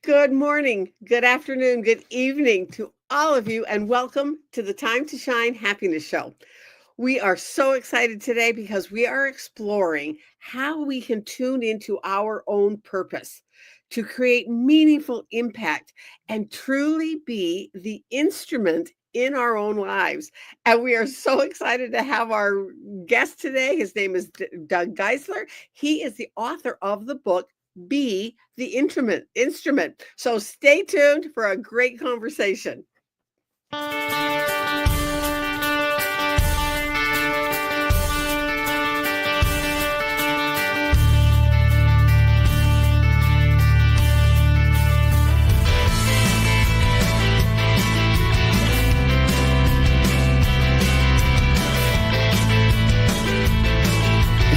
Good morning, good afternoon, good evening to all of you, and welcome to the Time to Shine Happiness Show. We are so excited today because we are exploring how we can tune into our own purpose to create meaningful impact and truly be the instrument in our own lives. And we are so excited to have our guest today. His name is Doug Giesler. He is the author of the book, Be the Instrument. So stay tuned for a great conversation.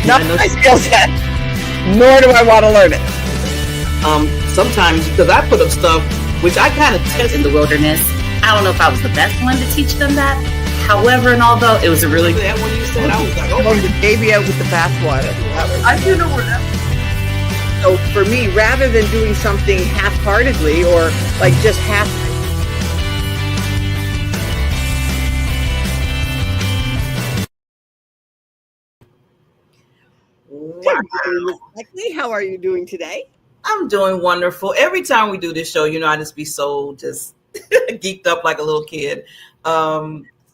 Not my skill set, nor do I want to learn it. Sometimes, because I put up stuff which I kind of test in the wilderness. I don't know if I was the best one to teach them that. However, and although it was a really that when you said, I was like, oh, the baby out with the bathwater. I do know where that. So for me, rather than doing something half-heartedly or like just half. Wow. Beckley, how are you doing today? I'm doing wonderful. Every time we do this show, I just be so just geeked up like a little kid.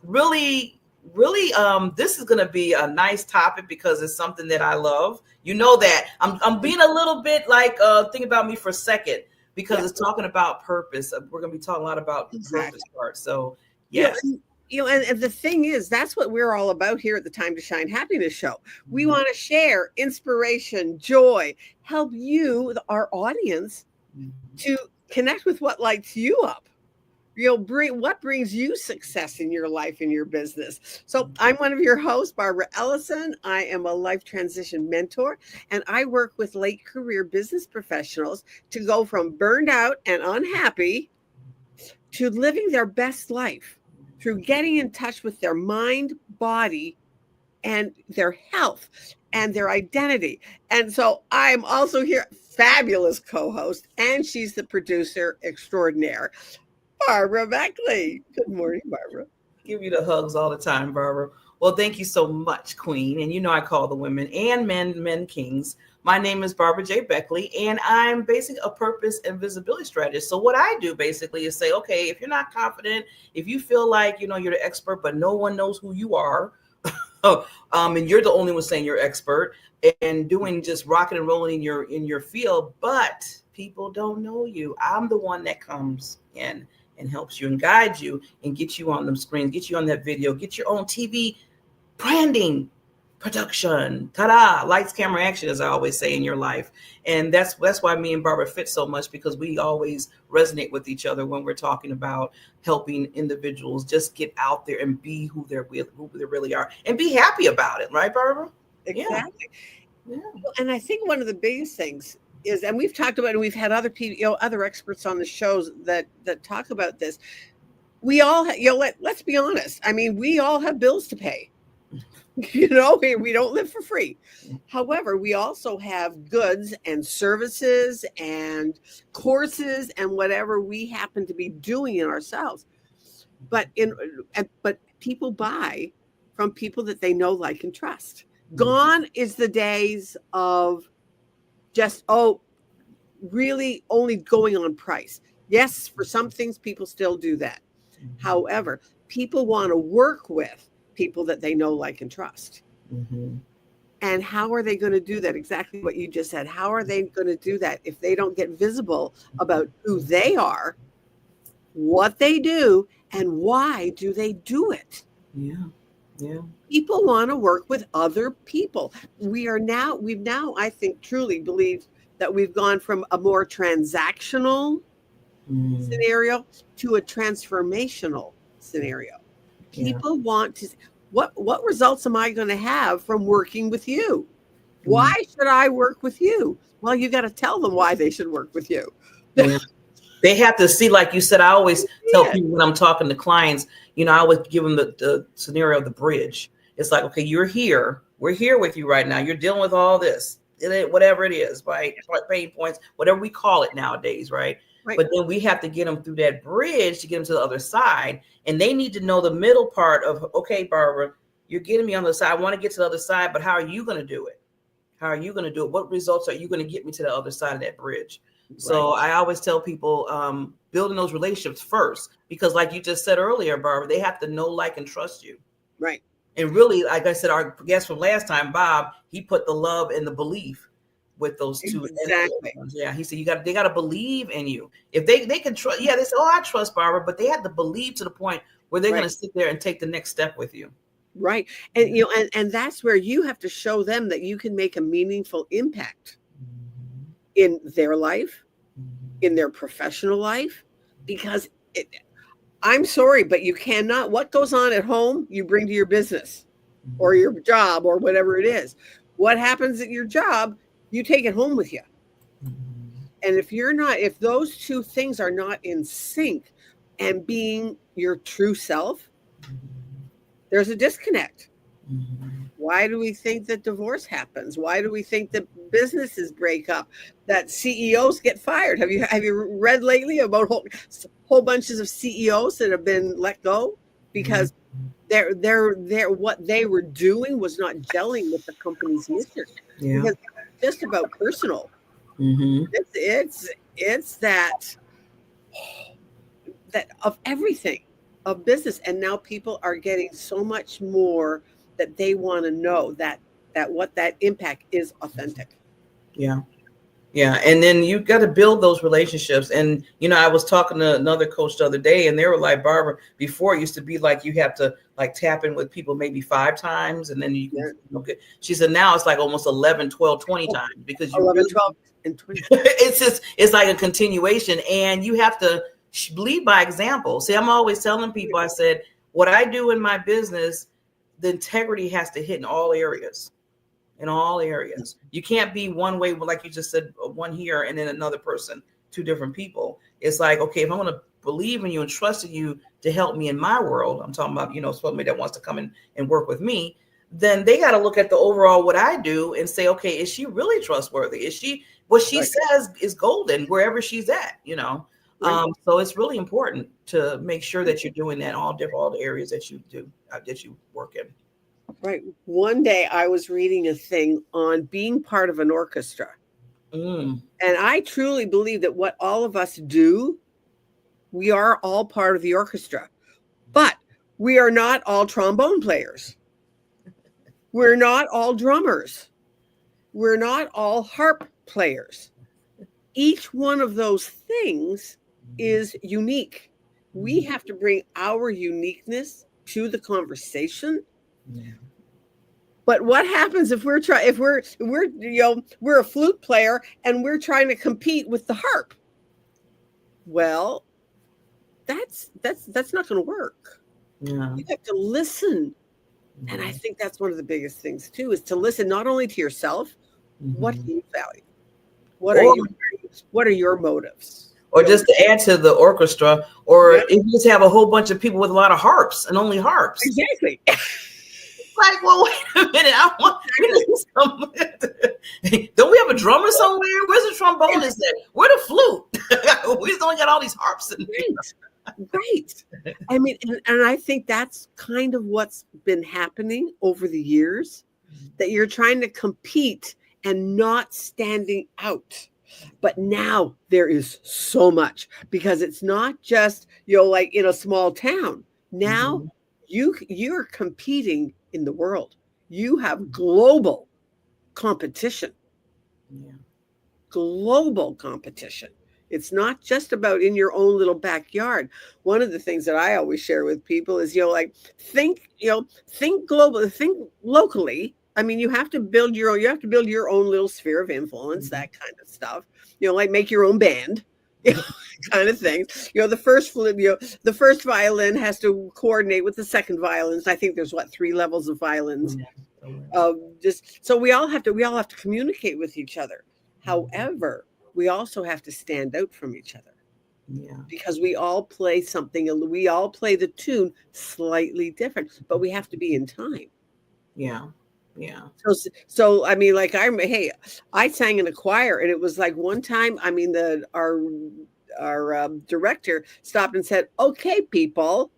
Really, this is going to be a nice topic because it's something that I love. You know that I'm being a little bit like think about me for a second because it's talking about purpose. We're going to be talking a lot about the purpose part. So yes. And the thing is, that's what we're all about here at the Time to Shine Happiness Show. We want to share inspiration, joy, help you, our audience, to connect with what lights you up. What brings you success in your life, in your business. So I'm one of your hosts, Barbara Ellison. I am a life transition mentor, and I work with late career business professionals to go from burned out and unhappy to living their best life through getting in touch with their mind, body, and their health and their identity. And so I'm also here, fabulous co-host, and she's the producer extraordinaire, Barbara Beckley. Good morning, Barbara. Give you the hugs all the time, Barbara. Well, thank you so much, Queen. And I call the women and men kings. My name is Barbara J. Beckley, and I'm basically a purpose and visibility strategist. So what I do basically is say, okay, if you're not confident, if you feel like, you're the expert, but no one knows who you are, and you're the only one saying you're expert and doing just rocking and rolling in your field, but people don't know you. I'm the one that comes in and helps you and guides you and gets you on them screens, get you on that video, get your own TV branding, production, ta-da, lights, camera, action, as I always say in your life. And that's why me and Barbara fit so much, because we always resonate with each other when we're talking about helping individuals just get out there and be who they really are and be happy about it. Right, Barbara? Exactly. Yeah. And I think one of the biggest things is, and we've talked about it, and we've had other people, other experts on the shows that talk about this. We all, let's be honest. I mean, we all have bills to pay. We don't live for free. However, we also have goods and services and courses and whatever we happen to be doing in ourselves. But people buy from people that they know, like, and trust. Gone is the days of just, really only going on price. Yes, for some things, people still do that. However, people want to work with people that they know, like, and trust. And how are they going to do that? Exactly what you just said. How are they going to do that if they don't get visible about who they are, what they do, and why do they do it? Yeah. People want to work with other people. We've now, I think, truly believe that we've gone from a more transactional scenario to a transformational scenario. People want to, what results am I going to have from working with you? Why should I work with you? Well, you got to tell them why they should work with you. They have to see, like you said, I always tell people when I'm talking to clients, I always give them the scenario of the bridge. It's like, okay, you're here. We're here with you right now. You're dealing with all this. whatever it is, right? Pain points, whatever we call it nowadays, right? Right. But then we have to get them through that bridge to get them to the other side. And they need to know the middle part of, okay, Barbara, you're getting me on the side. I want to get to the other side, but how are you going to do it? How are you going to do it? What results are you going to get me to the other side of that bridge? Right. So I always tell people, building those relationships first, because like you just said earlier, Barbara, they have to know, like, and trust you. Right. And really, like I said, our guest from last time, Bob, he put the love and the belief with those two. Exactly. Yeah. He said, they got to believe in you. If they can trust, they say, oh, I trust Barbara, but they have to believe to the point where they're going to sit there and take the next step with you. Right. And, and that's where you have to show them that you can make a meaningful impact in their life, in their professional life, because I'm sorry, but you cannot, what goes on at home, you bring to your business or your job or whatever it is. What happens at your job, you take it home with you. And if those two things are not in sync and being your true self, there's a disconnect. Why do we think that divorce happens? Why do we think that businesses break up, that CEOs get fired? Have you read lately about whole bunches of CEOs that have been let go because they're what they were doing was not gelling with the company's mission? Yeah. Because it's just about personal. It's that of everything, of business, and now people are getting so much more that they want to know that what that impact is authentic. Yeah. And then you got to build those relationships. And, I was talking to another coach the other day, and they were like, Barbara, before it used to be like you have to like tap in with people maybe 5 times and then you can okay. She said now it's like almost 11, 12, 20 times because you 11, 12, and 20. it's like a continuation, and you have to lead by example. See, I'm always telling people, I said, what I do in my business, the integrity has to hit in all areas. You can't be one way, like you just said, one here and then another person, 2 different people. It's like, okay, if I'm going to believe in you and trust in you to help me in my world, I'm talking about, somebody that wants to come in and work with me, then they got to look at the overall what I do and say, okay, is she really trustworthy? Is she, what she says is golden wherever she's at, so it's really important to make sure that you're doing that in all the areas that you do, that you work in. Right. One day I was reading a thing on being part of an orchestra. And I truly believe that what all of us do, we are all part of the orchestra. But we are not all trombone players. We're not all drummers. We're not all harp players. Each one of those things is unique. We have to bring our uniqueness to the conversation. Yeah. But what happens if we're a flute player and we're trying to compete with the harp? Well, that's not going to work. Yeah. You have to listen. And I think that's one of the biggest things too, is to listen not only to yourself, what do you value? What are your motives? Or just to add to the orchestra, or if you just have a whole bunch of people with a lot of harps and only harps. Exactly. Like, well, wait a minute. Don't we have a drummer somewhere? Where's the trombonist at? Where the flute? We just only got all these harps in there. Right. I mean, and I think that's kind of what's been happening over the years, that you're trying to compete and not standing out. But now there is so much, because it's not just, like in a small town. Now you're competing in the world. You have global competition. Yeah. Global competition. It's not just about in your own little backyard. One of the things that I always share with people is, think globally, think locally. I mean, you have to build your own little sphere of influence, that kind of stuff. Like make your own band, kind of things. The first violin has to coordinate with the second violins. I think there's 3 levels of violins. So we all have to communicate with each other. However, we also have to stand out from each other. Yeah. Because we all play something, we all play the tune slightly different, but we have to be in time. Yeah. Yeah. So I mean, like I sang in a choir, and it was like one time. I mean, our director stopped and said, "Okay, people,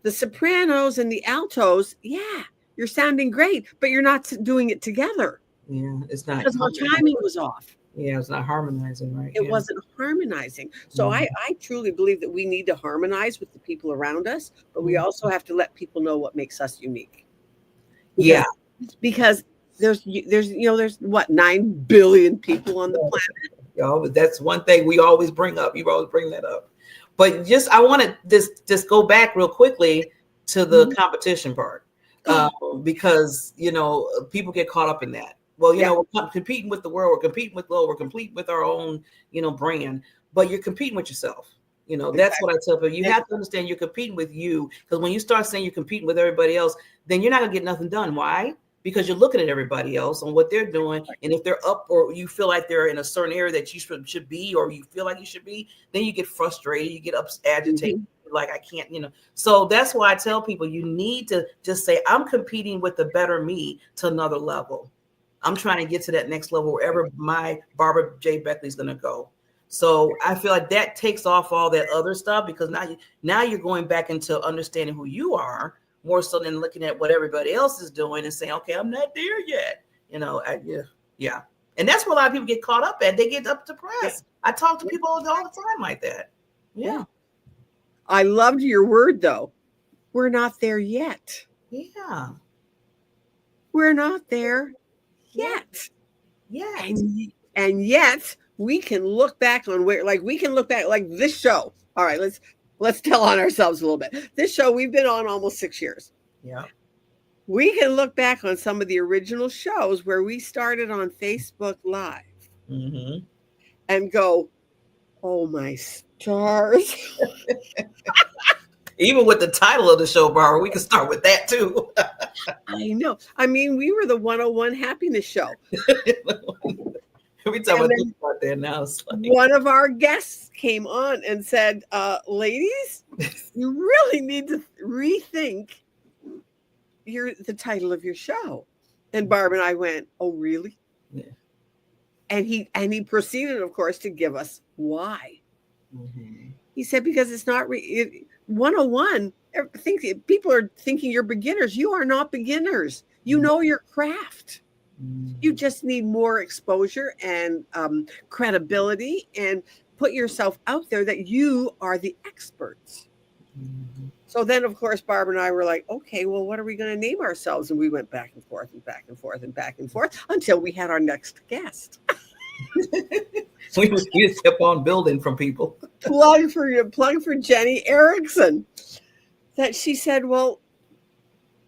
the sopranos and the altos, yeah, you're sounding great, but you're not doing it together. Yeah, it's not Because our timing was off. Yeah, it's not harmonizing, right? It Yeah. wasn't harmonizing. So I truly believe that we need to harmonize with the people around us, but we also have to let people know what makes us unique. Because there's what, 9 billion people on the planet. That's one thing we always bring up. You always bring that up. But I want to just go back real quickly to the competition part, because people get caught up in that. Well, we're competing with the world, we're competing with we're competing with our own brand, but you're competing with yourself. That's what I tell people. You have to understand you're competing with you, because when you start saying you're competing with everybody else, then you're not gonna get nothing done. Why? Because you're looking at everybody else and what they're doing, and if they're up or you feel like they're in a certain area that you should be, or you feel like you should be, then you get frustrated, you get agitated, like I can't, So that's why I tell people you need to just say, I'm competing with the better me to another level. I'm trying to get to that next level wherever my Barbara J. Beckley's going to go. So I feel like that takes off all that other stuff, because now you're going back into understanding who you are more so than looking at what everybody else is doing and saying, okay, I'm not there yet. Yeah. And that's where a lot of people get caught up at. They get up depressed. I talk to people all the time like that. Yeah. I loved your word, though. We're not there yet. Yeah. We're not there yet. Yeah. And yet we can look back on like this show. All right, let's tell on ourselves a little bit. This show, we've been on almost 6 years. Yeah. We can look back on some of the original shows where we started on Facebook Live and go, oh my stars. Even with the title of the show, Barbara, we can start with that too. I know. I mean, we were the 101 happiness show. Every time I think about that now, it's like... one of our guests came on and said, ladies, you really need to rethink the title of your show. And Barb and I went, oh, really? Yeah. And he proceeded, of course, to give us why. He said, because it's not 101. People are thinking you're beginners. You are not beginners. You know your craft. You just need more exposure and credibility, and put yourself out there that you are the experts. So then, of course, Barbara and I were like, okay, well, what are we going to name ourselves? And we went back and forth and back and forth and back and forth until we had our next guest. We just kept on building from people. Plug for Jenny Erickson. That she said, well,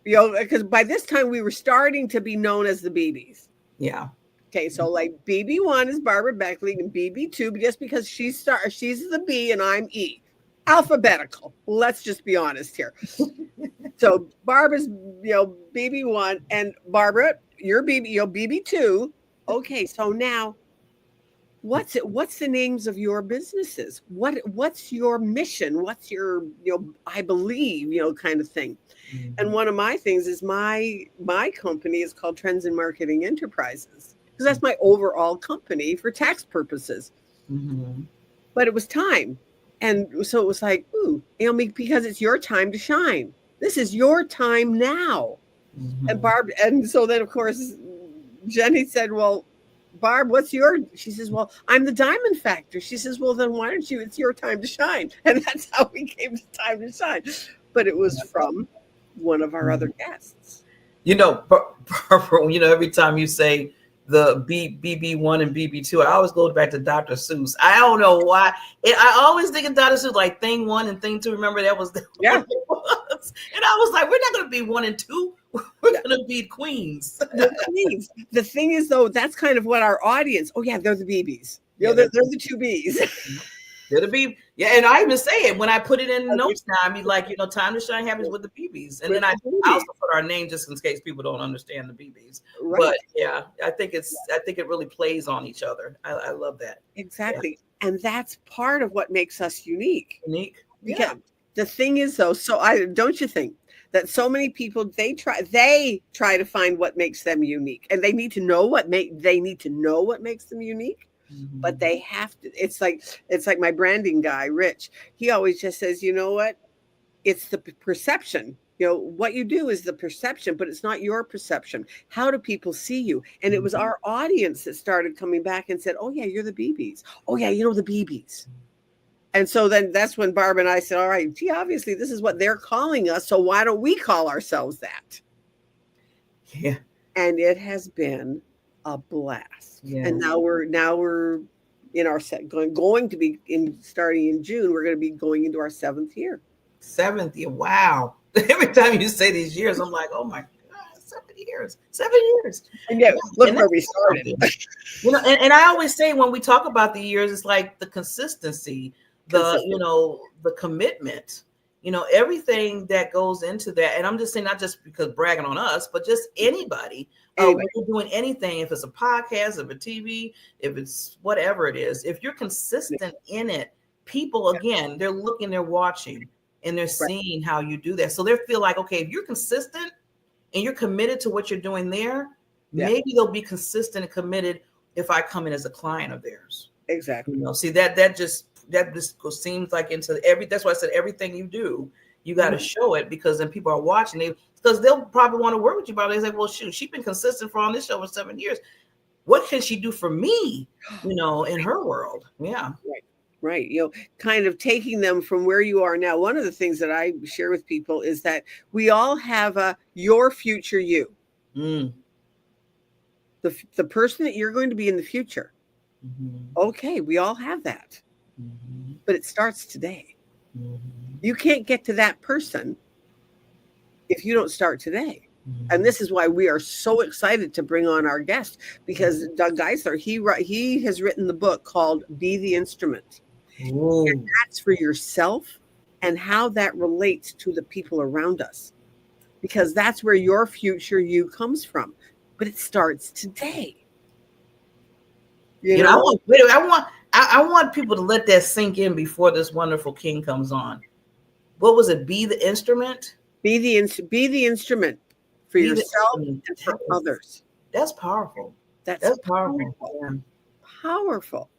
because by this time we were starting to be known as the BBs. Yeah. Okay, so like BB1 is Barbara Beckley, and BB2, just because she's the B and I'm E. Alphabetical. Let's just be honest here. So Barbara's, BB1, and Barbara, you're BB2. Okay, so now what's the names of your businesses? What's your mission? What's your, I believe, kind of thing. And one of my things is my company is called Trends in Marketing Enterprises, because that's my overall company for tax purposes. But it was time. And so it was like, because it's your time to shine. This is your time now. And so then, of course, Jenny said, well, Barb, she says, well, I'm the diamond factor. She says, well, then why don't it's your time to shine. And that's how we came to Time to Shine. But it was from one of our other guests. Barbara, every time you say the BB1 and BB2, I always go back to Dr. Seuss. I don't know why. I always think of Dr. Seuss, like thing 1 and thing 2. Remember that was yeah. And I was like, we're not going to be 1 and 2. We're going to be queens. The thing is, though, that's kind of what our audience. Oh yeah, they're the BBs. They're the 2 Bs. They're the B. Yeah, and I even say it when I put it in notes now. I mean, like, Time to Shine happens with the BBs, and then I also put our name just in case people don't understand the BBs. Right. But yeah, I think it really plays on each other. I love that. Exactly, and that's part of what makes us unique. Unique. Because the thing is, though, don't you think that so many people they try to find what makes them unique, and they need to know what makes them unique. But they have to. It's like my branding guy, Rich. He always just says, you know what? It's the perception. What you do is the perception, but it's not your perception. How do people see you? And it was our audience that started coming back and said, oh yeah, you're the BBs. Oh yeah, the BBs. And so then that's when Barb and I said, all right, gee, obviously this is what they're calling us. So why don't we call ourselves that? Yeah. And it has been a blast. Yeah. And now we're in our going to be starting in June. We're going to be going into our 7th year. 7th year. Wow. Every time you say these years, I'm like, oh my God, 7 years. 7 years. And yeah, look where we started. And I always say when we talk about the years, it's like the consistency, the commitment, everything that goes into that. And I'm just saying, not just because bragging on us, but just anybody. When you're doing anything, if it's a podcast, if it's TV, if it's whatever it is, if you're consistent in it, people, again, they're looking, they're watching, and they're seeing how you do that. So they feel like, okay, if you're consistent and you're committed to what you're doing there, maybe they'll be consistent and committed if I come in as a client of theirs. Exactly. See, that just seems like that's why I said everything you do, you got to show it, because then people are watching because they'll probably want to work with you. But they say, well, shoot, she's been consistent for on this show for 7 years. What can she do for me, in her world? Yeah. Right. Kind of taking them from where you are now. One of the things that I share with people is that we all have your future you. The person that you're going to be in the future. Okay, we all have that. But it starts today. You can't get to that person if you don't start today. And this is why we are so excited to bring on our guest, because Doug Giesler, he has written the book called Be the Instrument. And that's for yourself and how that relates to the people around us, because that's where your future you comes from. But it starts today. I want people to let that sink in before this wonderful king comes on. What was it? Be the instrument? Be the instrument for yourself and for others. That's powerful. That's powerful. Powerful.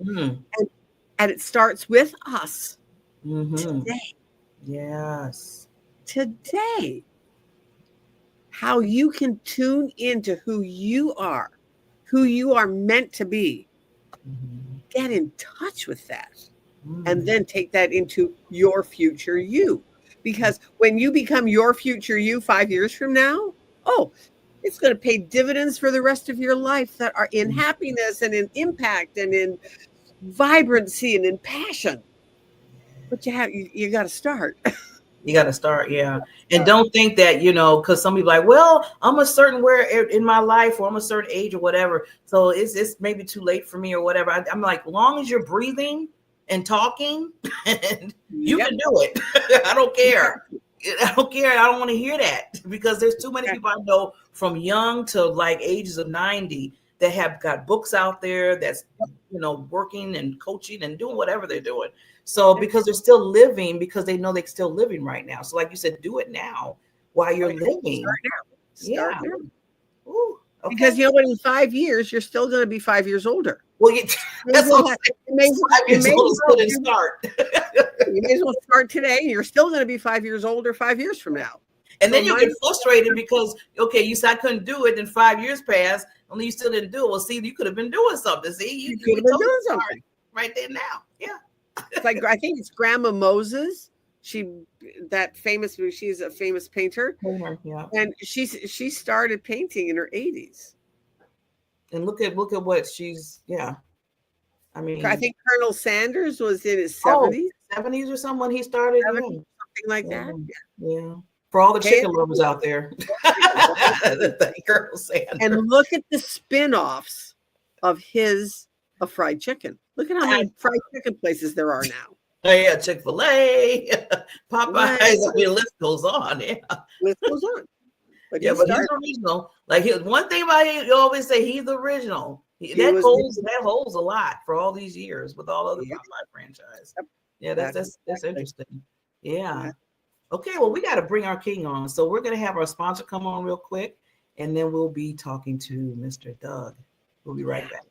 And it starts with us today. Yes. Today. How you can tune into who you are meant to be. Get in touch with that. And then take that into your future you. Because when you become your future you 5 years from now, it's going to pay dividends for the rest of your life that are in happiness and in impact and in vibrancy and in passion. But you got to start. You got to start, yeah. And don't think that, because some people are like, well, I'm a certain where in my life, or I'm a certain age or whatever, so it's maybe too late for me or whatever. I'm like, long as you're breathing and talking, and you can do it. I don't care. I don't care. I don't want to hear that, because there's too many people I know from young to like ages of 90 that have got books out there that's, working and coaching and doing whatever they're doing. So because they're still living, because they know they're still living right now. So like you said, do it now while you're living. Start now. Ooh, okay. Because what, in 5 years, you're still going to be 5 years older. Well, that's what you may as well start. You may as well start today. You're still going to be 5 years older 5 years from now. And then you get frustrated because, you said I couldn't do it, and 5 years passed, only you still didn't do it. Well, see, you could have been doing something. See, you could have been doing something right there now. Yeah. It's like, I think it's Grandma Moses. She's a famous painter. Yeah. And she started painting in her 80s. And look at what she's, I mean, I think Colonel Sanders was in his 70s. 70s or something when he started. 70s, something like that. Yeah. For all the chicken lovers out there. Colonel Sanders. And look at the spin-offs of fried chicken. Look at how many fried chicken places there are now. Oh, yeah, Chick-fil-A, Popeyes. The list goes on. Yeah. List goes on. But he's original. Like one thing about him, you always say he's the original. That holds a lot for all these years with all other Popeye franchise. Yep. Yeah, that's interesting. Yeah. Okay, well, we got to bring our king on. So we're going to have our sponsor come on real quick, and then we'll be talking to Mr. Doug. We'll be right back.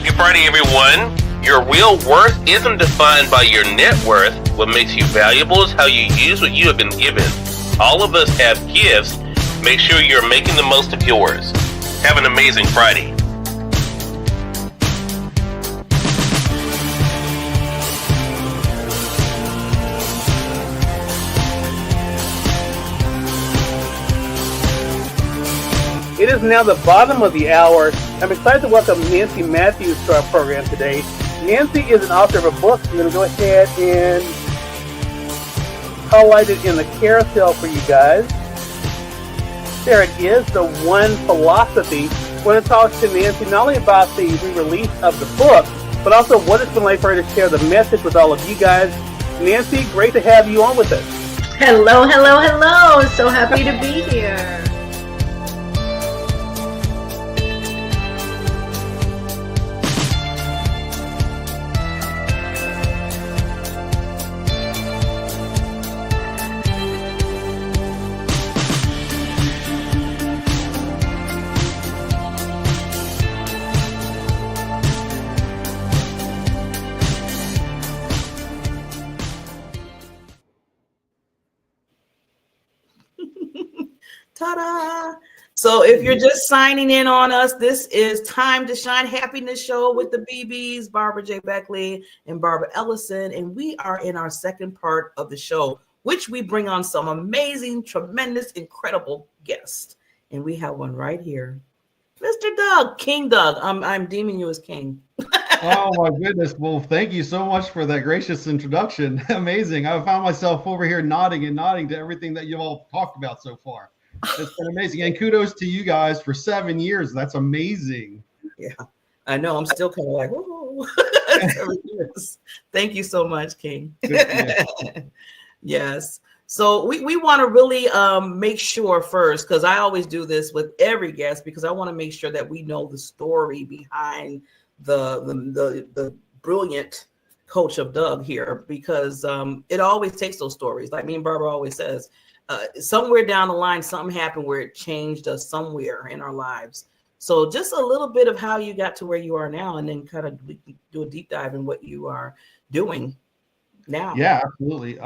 Happy Friday, everyone. Your real worth isn't defined by your net worth. What makes you valuable is how you use what you have been given. All of us have gifts. Make sure you're making the most of yours. Have an amazing Friday. It is now the bottom of the hour. I'm excited to welcome Nancy Matthews to our program today. Nancy is an author of a book. I'm going to go ahead and highlight it in the carousel for you guys. There it is, The One Philosophy. I want to talk to Nancy not only about the re-release of the book, but also what it's been like for her to share the message with all of you guys. Nancy, great to have you on with us. Hello, hello, hello. So happy to be here. Ta-da! So if you're just signing in on us, this is Time to Shine Happiness Show with the BBs, Barbara J. Beckley and Barbara Ellison. And we are in our second part of the show, which we bring on some amazing, tremendous, incredible guests. And we have one right here. Mr. Doug, King Doug. I'm deeming you as King. Oh my goodness. Well, thank you so much for that gracious introduction. Amazing. I found myself over here nodding to everything that you've all talked about so far. It's been amazing. And kudos to you guys for 7 years. That's amazing. Yeah, I know. I'm still kind of like, whoa. Thank you so much, King. Yes. So we want to really make sure first, because I always do this with every guest, because I want to make sure that we know the story behind the brilliant coach of Doug here, because it always takes those stories. Like me and Barbara always says, somewhere down the line, something happened where it changed us somewhere in our lives. So just a little bit of how you got to where you are now, and then kind of do a deep dive in what you are doing now. Yeah, absolutely.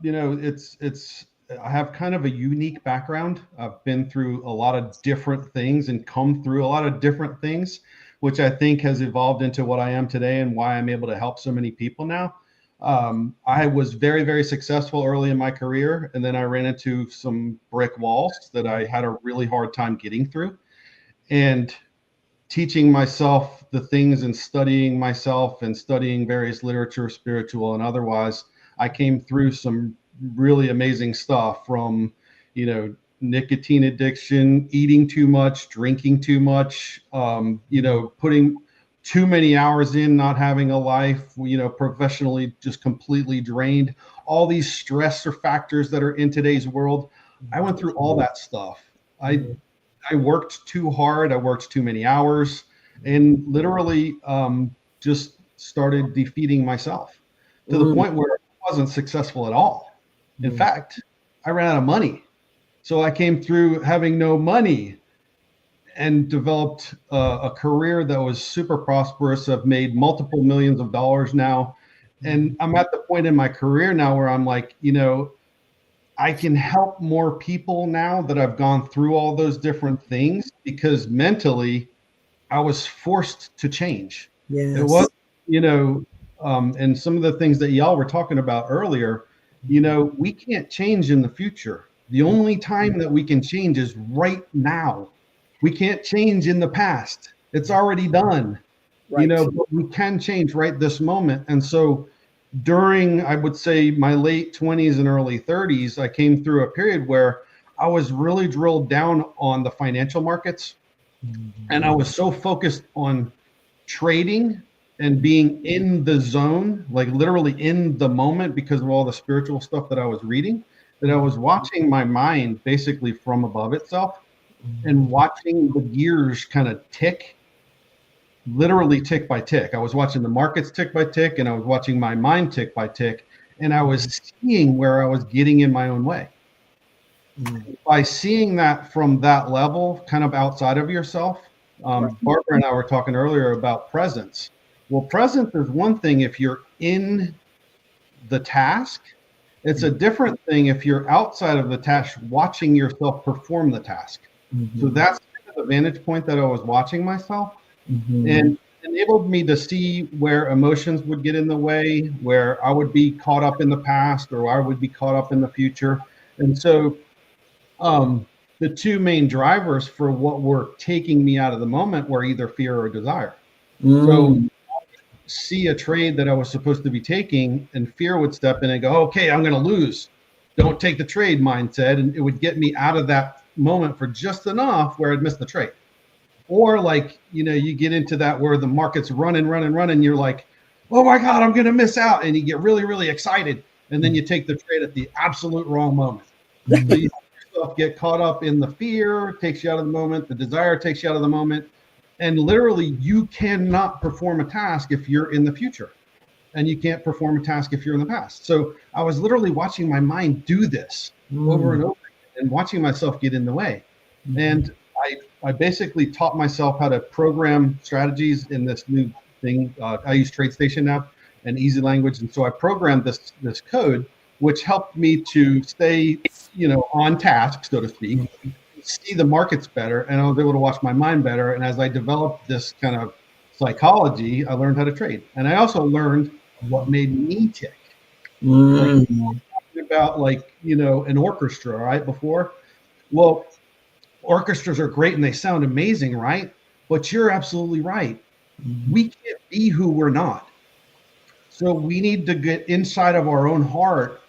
It's I have kind of a unique background. I've been through a lot of different things and come through a lot of different things, which I think has evolved into what I am today and why I'm able to help so many people now. I was very, very successful early in my career, and then I ran into some brick walls that I had a really hard time getting through. And teaching myself the things and studying myself and studying various literature, spiritual and otherwise, I came through some really amazing stuff from, nicotine addiction, eating too much, drinking too much, putting too many hours in, not having a life, professionally just completely drained, all these stressor factors that are in today's world. I went through all that stuff. I worked too hard. I worked too many hours and literally just started defeating myself to the point where I wasn't successful at all. In fact, I ran out of money. So I came through having no money and developed a career that was super prosperous. I've made multiple millions of dollars now. And I'm at the point in my career now where I'm like, I can help more people now that I've gone through all those different things, because mentally I was forced to change. Yes. It was, and some of the things that y'all were talking about earlier, we can't change in the future. The only time that we can change is right now. We can't change in the past. It's already done, Right. But we can change right this moment. And so during, I would say, my late 20s and early 30s, I came through a period where I was really drilled down on the financial markets. And I was so focused on trading and being in the zone, like literally in the moment because of all the spiritual stuff that I was reading, that I was watching my mind basically from above itself and watching the gears kind of tick, literally tick by tick. I was watching the markets tick by tick, and I was watching my mind tick by tick, and I was seeing where I was getting in my own way. By seeing that from that level, kind of outside of yourself, Barbara and I were talking earlier about presence. Well, presence is one thing if you're in the task. It's a different thing if you're outside of the task, watching yourself perform the task. So that's kind of the vantage point that I was watching myself, and enabled me to see where emotions would get in the way, where I would be caught up in the past or I would be caught up in the future. And so the two main drivers for what were taking me out of the moment were either fear or desire. So see a trade that I was supposed to be taking, and fear would step in and go, okay, I'm going to lose. Don't take the trade, mind said. And it would get me out of that moment for just enough where I'd miss the trade. Or like, you know, you get into that where the market's running. You're like, oh my God, I'm going to miss out. And you get really, really excited. And then you take the trade at the absolute wrong moment. So you get caught up in the fear, takes you out of the moment. The desire takes you out of the moment. And literally, you cannot perform a task if you're in the future. And you can't perform a task if you're in the past. So I was literally watching my mind do this over and over and watching myself get in the way. And I basically taught myself how to program strategies in this new thing. I use TradeStation now and Easy Language. And so I programmed this code, which helped me to stay, you know, on task, so to speak, see the markets better, and I was able to watch my mind better. And as I developed this kind of psychology, I learned how to trade. And I also learned what made me tick. Like, about like, you know, an orchestra, right? Before, well, orchestras are great and they sound amazing, right? But you're absolutely right. We can't be who we're not. So we need to get inside of our own heart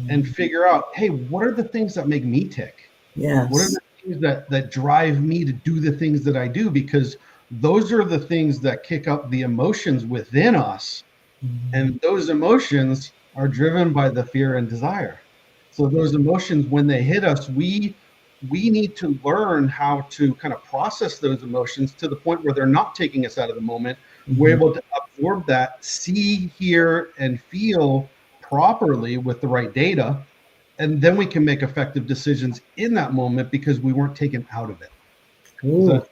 and figure out, hey, what are the things that make me tick? Yes. What are the things that drive me to do the things that I do? Because those are the things that kick up the emotions within us. And those emotions are driven by the fear and desire. So those emotions, when they hit us, we need to learn how to kind of process those emotions to the point where they're not taking us out of the moment. We're able to absorb that, see, hear, and feel properly with the right data. And then we can make effective decisions in that moment because we weren't taken out of it. So,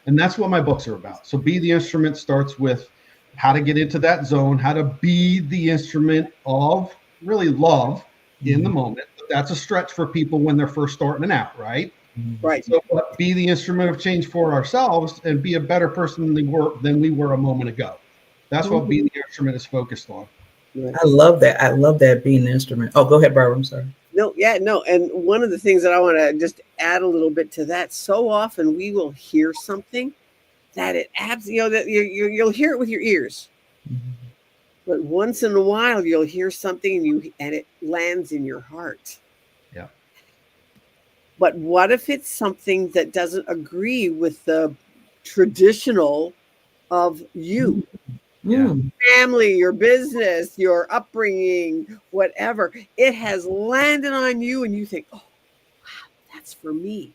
and that's what my books are about. So Be the Instrument starts with how to get into that zone, how to be the instrument of really love in the moment. But that's a stretch for people when they're first starting out, right? Right. So be the instrument of change for ourselves and be a better person than we were a moment ago. That's what Be the Instrument is focused on. I love that. I love that, being an instrument. Oh, go ahead, Barbara. I'm sorry. No. And one of the things that I want to just add a little bit to that, so often we will hear something that it that you'll hear it with your ears. But once in a while you'll hear something and it lands in your heart. Yeah. But what if it's something that doesn't agree with the traditional of you? Family, your business, your upbringing, whatever. It has landed on you and you think, oh, wow, that's for me.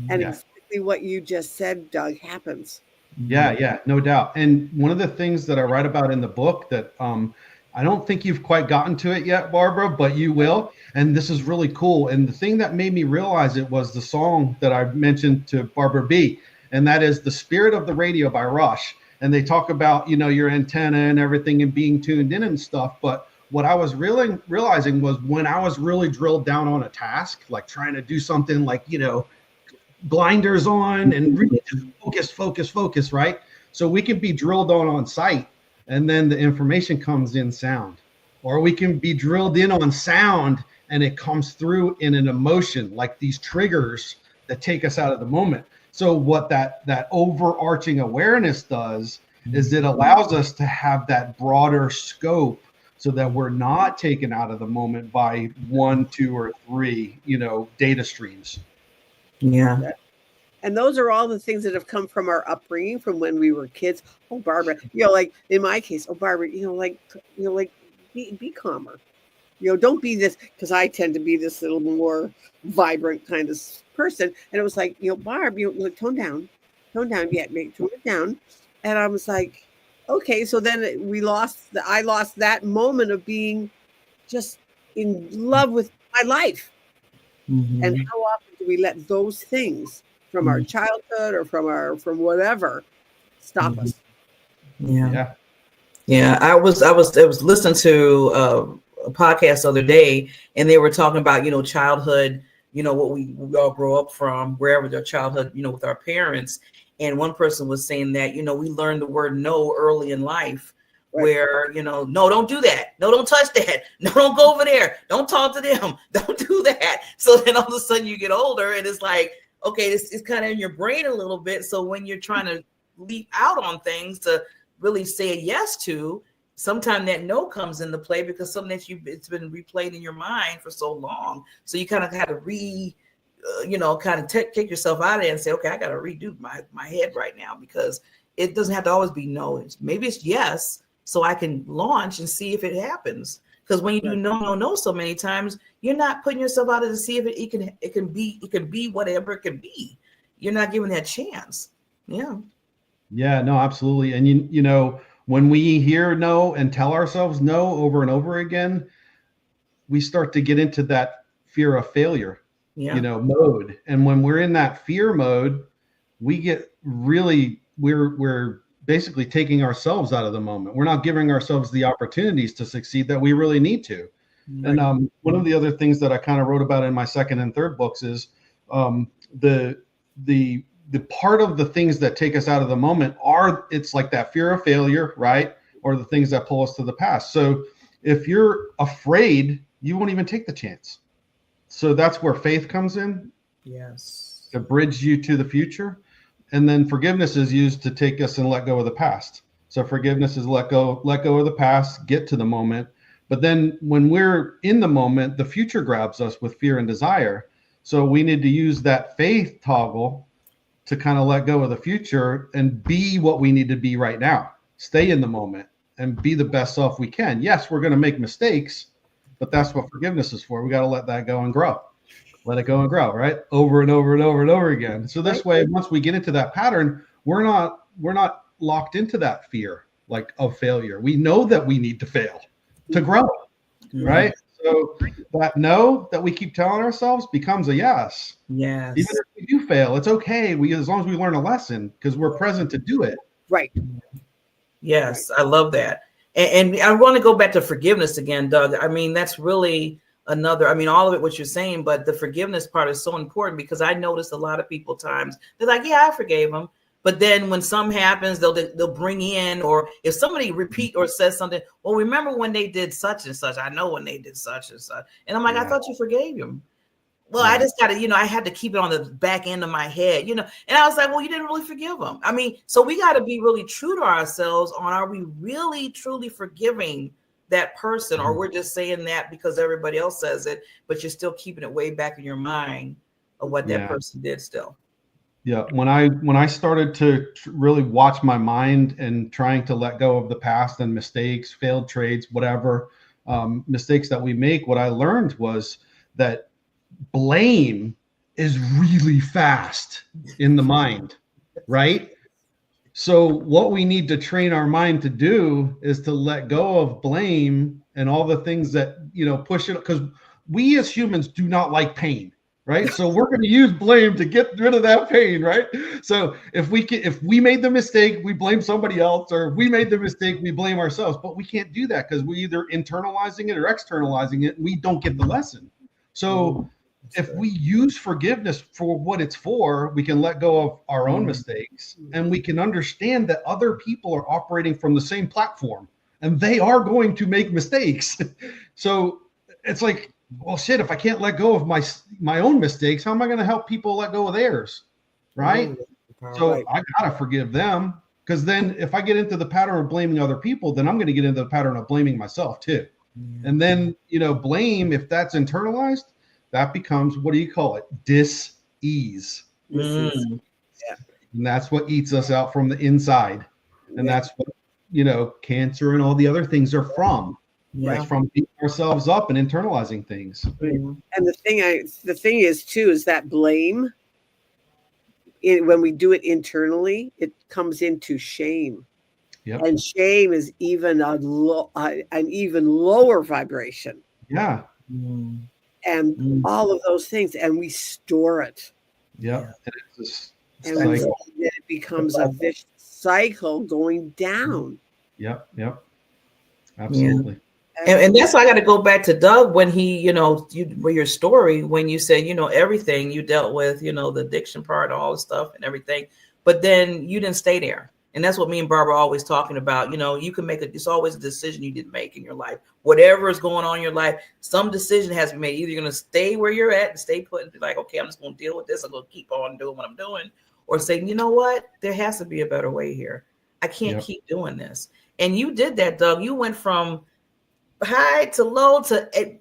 And exactly what you just said, Doug, happens. Yeah, no doubt. And one of the things that I write about in the book that I don't think you've quite gotten to it yet, Barbara, but you will. And this is really cool. And the thing that made me realize it was the song that I mentioned to Barbara B. And that is The Spirit of the Radio by Rush. And they talk about, you know, your antenna and everything and being tuned in and stuff. But what I was really realizing was when I was really drilled down on a task, like trying to do something like, you know, blinders on and really just focus, right? So we can be drilled on sight and then the information comes in sound. Or we can be drilled in on sound and it comes through in an emotion, like these triggers that take us out of the moment. So what that overarching awareness does is it allows us to have that broader scope so that we're not taken out of the moment by 1, 2, or 3, you know, data streams. Yeah. And those are all the things that have come from our upbringing, from when we were kids. Oh, Barbara, like in my case, oh, Barbara, be calmer. Don't be this, because I tend to be this little more vibrant kind of person. And it was like, Barb, tone down, yeah, tone it down. And I was like, okay. So then I lost that moment of being just in love with my life. Mm-hmm. And how often do we let those things from our childhood or from whatever stop us? Yeah. I was listening to a podcast the other day, and they were talking about childhood, what we all grow up from, wherever their childhood, with our parents. And one person was saying that we learned the word no early in life. Right. Where no, don't do that, no, don't touch that, no, don't go over there, don't talk to them, don't do that. So then all of a sudden you get older, and it's like, okay, it's kind of in your brain a little bit. So when you're trying to leap out on things to really say a yes to, sometimes that no comes into play, because something that it's been replayed in your mind for so long. So you kind of have to take yourself out of it and say, okay, I got to redo my head right now, because it doesn't have to always be no. Maybe it's yes, so I can launch and see if it happens. Because when you do no so many times, you're not putting yourself out there to see if it can be whatever it can be. You're not giving that chance. Yeah. Yeah, no, absolutely. And when we hear no and tell ourselves no over and over again, we start to get into that fear of failure, mode. And when we're in that fear mode, we get really, we're basically taking ourselves out of the moment. We're not giving ourselves the opportunities to succeed that we really need to. Right. And one of the other things that I kind of wrote about in my second and third books is the part of the things that take us out of the moment it's like that fear of failure, right? Or the things that pull us to the past. So if you're afraid, you won't even take the chance. So that's where faith comes in. Yes. To bridge you to the future. And then forgiveness is used to take us and let go of the past. So forgiveness is let go of the past, get to the moment. But then when we're in the moment, the future grabs us with fear and desire. So we need to use that faith toggle to kind of let go of the future and be what we need to be right now. Stay in the moment and be the best self we can. Yes, we're going to make mistakes, but that's what forgiveness is for. We got to let that go and grow. Let it go and grow, right? Over and over and over and over again. So this way, once we get into that pattern, we're not locked into that fear of failure. We know that we need to fail to grow, right? So that no that we keep telling ourselves becomes a yes. Yes. Even if we do fail, it's okay. As long as we learn a lesson, because we're present to do it. Right. Yes, I love that. And I want to go back to forgiveness again, Doug. I mean, that's really all of it, what you're saying, but the forgiveness part is so important, because I notice a lot of people times they're like, yeah, I forgave them. But then when something happens, they'll bring in, or if somebody repeat or says something, well, remember when they did such and such, I know when they did such and such. And I'm like, I thought you forgave him. Well, I just got to, I had to keep it on the back end of my head, and I was like, well, you didn't really forgive them. I mean, so we got to be really true to ourselves on, are we really truly forgiving that person, or we're just saying that because everybody else says it, but you're still keeping it way back in your mind of what that person did still. Yeah. When I started to really watch my mind and trying to let go of the past and mistakes, failed trades, whatever, mistakes that we make, what I learned was that blame is really fast in the mind, right? So what we need to train our mind to do is to let go of blame and all the things that, push it, because we as humans do not like pain, right? So we're going to use blame to get rid of that pain, right? So if we made the mistake, we blame somebody else, or if we made the mistake, we blame ourselves. But we can't do that, because we're either internalizing it or externalizing it, and we don't get the lesson. So if we use forgiveness for what it's for, we can let go of our own mistakes, and we can understand that other people are operating from the same platform and they are going to make mistakes. So it's like, well, shit, if I can't let go of my own mistakes, how am I going to help people let go of theirs? Right. So I got to forgive them, because then if I get into the pattern of blaming other people, then I'm going to get into the pattern of blaming myself too. And then, blame, if that's internalized, that becomes, what do you call it? Dis-ease. Yeah. And that's what eats us out from the inside. And that's what, cancer and all the other things are from. Yeah. It's from beating ourselves up and internalizing things. And the thing is too, is that blame, when we do it internally, it comes into shame. Yep. And shame is even an even lower vibration. Yeah. And all of those things, and we store it. Yeah. And then it becomes a vicious cycle going down. Yep. Absolutely. And that's why I got to go back to Doug when he, your story, when you said, everything you dealt with, the addiction part, all the stuff and everything, but then you didn't stay there. And that's what me and Barbara are always talking about. You can it's always a decision you didn't make in your life. Whatever is going on in your life, some decision has to be made. Either you're going to stay where you're at and stay put and be like, okay, I'm just going to deal with this. I'm going to keep on doing what I'm doing. Or say, you know what? There has to be a better way here. I can't keep doing this. And you did that, Doug. You went from high to low to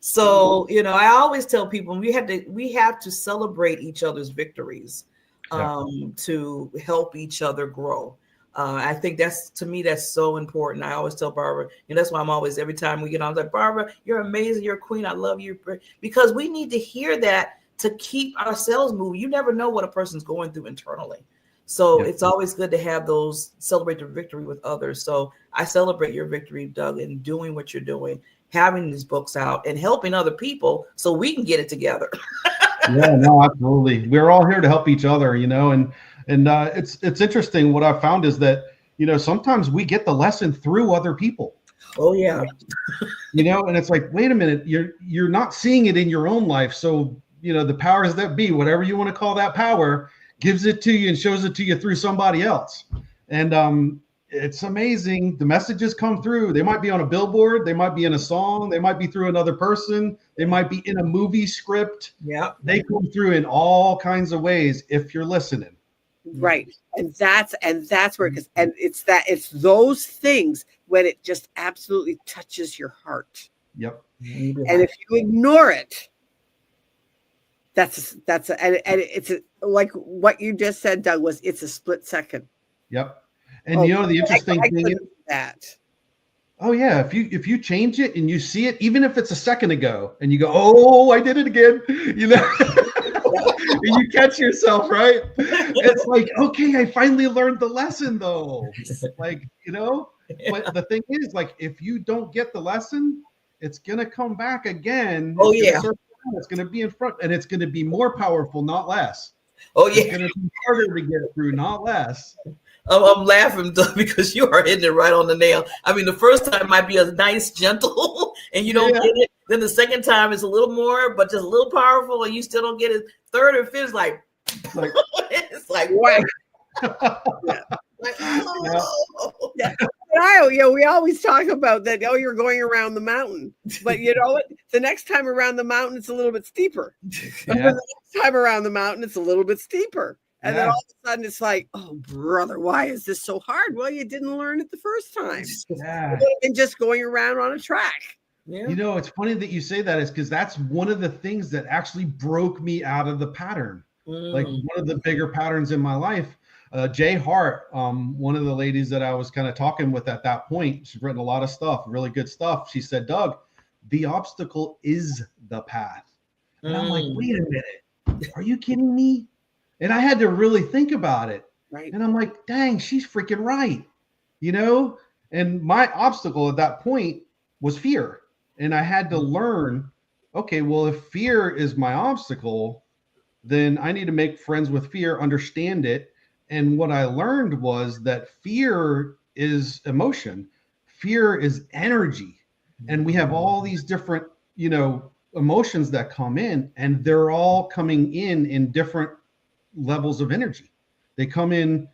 so I always tell people we have to celebrate each other's victories to help each other grow. I think that's so important. I always tell Barbara, and that's why I'm always, every time we get on, I'm like, Barbara, you're amazing, you're a queen, I love you, because we need to hear that to keep ourselves moving. You never know what a person's going through internally. So it's always good to have those, celebrate the victory with others. So I celebrate your victory, Doug, in doing what you're doing, having these books out and helping other people so we can get it together. Yeah, no, absolutely. We're all here to help each other, and it's interesting. What I've found is that, sometimes we get the lesson through other people. Oh yeah. And it's like, wait a minute, you're not seeing it in your own life. So, the powers that be, whatever you want to call that power, gives it to you and shows it to you through somebody else. And it's amazing. The messages come through. They might be on a billboard. They might be in a song. They might be through another person. They might be in a movie script. Yeah. They come through in all kinds of ways if you're listening. Right. And that's where, it's those things when it just absolutely touches your heart. Yep. And if you ignore it, and it's like what you just said, Doug, it's a split second. Yep. And the interesting thing is that. Oh yeah, if you change it and you see it, even if it's a second ago, and you go, oh, I did it again, and you catch yourself, right? It's like, okay, I finally learned the lesson though. Like, but the thing is, like, if you don't get the lesson, it's gonna come back again. Oh yeah. It's gonna be in front, and it's gonna be more powerful, not less. Oh yeah. It's gonna be harder to get through, not less. I'm laughing because you are hitting it right on the nail. I mean, the first time might be a nice, gentle, and you don't get it. Then the second time is a little more, but just a little powerful, and you still don't get it. Third or fifth, it's like what? We always talk about that. Oh, you're going around the mountain, but you know what? The next time around the mountain, it's a little bit steeper. And then the next time around the mountain, it's a little bit steeper. And then all of a sudden it's like, oh, brother, why is this so hard? Well, you didn't learn it the first time. Yeah. And just going around on a track. Yeah. It's funny that you say that, is because that's one of the things that actually broke me out of the pattern. Like one of the bigger patterns in my life. Jay Hart, one of the ladies that I was kind of talking with at that point, she's written a lot of stuff, really good stuff. She said, Doug, the obstacle is the path. And I'm like, wait a minute, are you kidding me? And I had to really think about it. Right. And I'm like, dang, she's freaking right. And my obstacle at that point was fear. And I had to learn, okay, well, if fear is my obstacle, then I need to make friends with fear, understand it. And what I learned was that fear is emotion. Fear is energy. And we have all these different, emotions that come in, and they're all coming in different levels of energy. They come in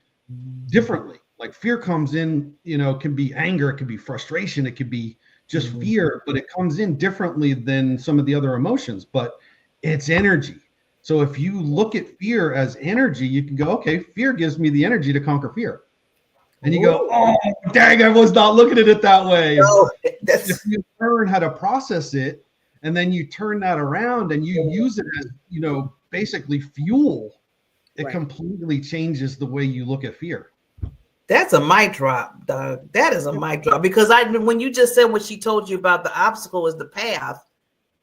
differently. Like fear comes in, can be anger, it could be frustration, it could be just fear, but it comes in differently than some of the other emotions, but it's energy. So if you look at fear as energy, you can go, okay, fear gives me the energy to conquer fear. And you go, oh, dang, I was not looking at it that way. No, if you learn how to process it, and then you turn that around and you use it as, basically fuel it completely changes the way you look at fear. That's a mic drop, Doug. That is a mic drop, because when you just said what she told you about the obstacle is the path,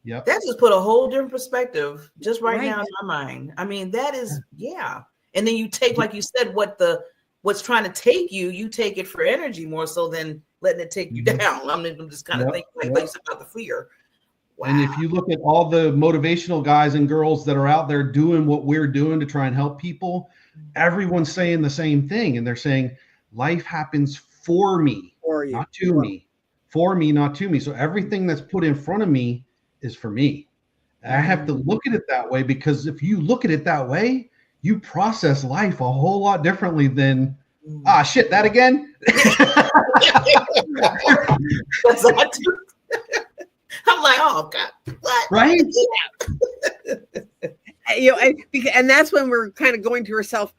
that just put a whole different perspective just right now in my mind. I mean, that is, and then you take, like you said, what's trying to take you, you take it for energy more so than letting it take you down. I'm just kind of thinking like you said about the fear. Wow. And if you look at all the motivational guys and girls that are out there doing what we're doing to try and help people, everyone's saying the same thing. And they're saying, life happens for me, not to me. For me, not to me. So everything that's put in front of me is for me. I have to look at it that way, because if you look at it that way, you process life a whole lot differently than, shit, that again? I'm like, oh God, what? Right? And that's when we're kind of going to ourselves,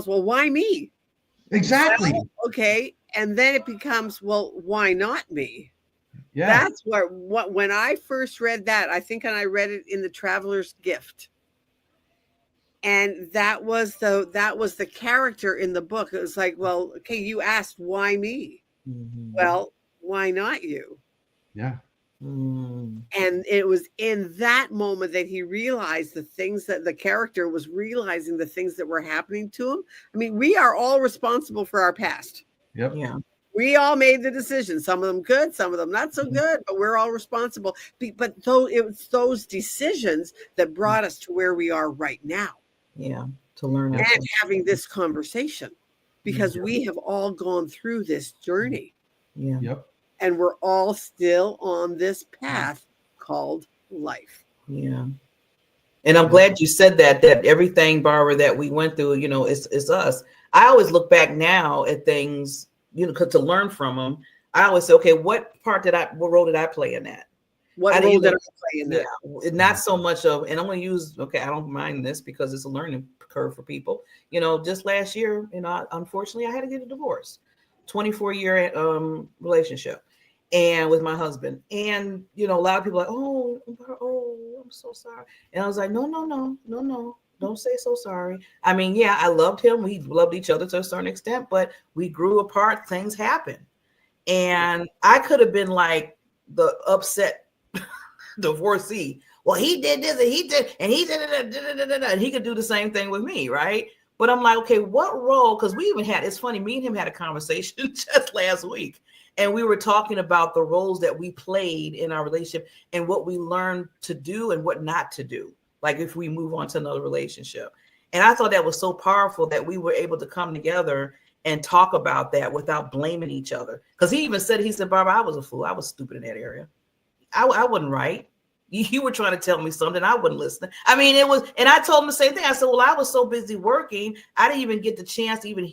well, why me? Exactly. Well, okay. And then it becomes, well, why not me? Yeah. That's when I first read that, I think, and I read it in The Traveler's Gift. And that was the character in the book. It was like, well, okay, you asked why me? Well, why not you? Yeah. And it was in that moment that he realized the things that the character was realizing, the things that were happening to him. I mean, we are all responsible for our past. Yep. Yeah. We all made the decisions, some of them good, some of them not so good, but we're all responsible. But it was those decisions that brought us to where we are right now. Yeah. To learn. And having this conversation, because we have all gone through this journey. Yeah. Yep. And we're all still on this path called life. Yeah. And I'm glad you said that everything, Barbara, that we went through, is us. I always look back now at things, to learn from them. I always say, okay, what role did I play in that? What role did I play in that? Yeah, not so much of, and I'm going to use, I don't mind this because it's a learning curve for people. Just last year, unfortunately, I had to get a divorce. 24-year relationship, and with my husband. And, a lot of people are like, oh, I'm so sorry. And I was like, no, don't say so sorry. I mean, yeah, I loved him. We loved each other to a certain extent, but we grew apart. Things happened. And I could have been like the upset divorcee. Well, he did this and he did, and he did it, and he could do the same thing with me, right? But I'm like, okay, what role? Because we even it's funny, me and him had a conversation just last week, and we were talking about the roles that we played in our relationship and what we learned to do and what not to do, like if we move on to another relationship. And I thought that was so powerful that we were able to come together and talk about that without blaming each other. Because he said, Barbara, I was a fool. I was stupid in that area. I wasn't right. You were trying to tell me something. I wouldn't listen. I mean, and I told him the same thing. I said, well, I was so busy working. I didn't even get the chance to even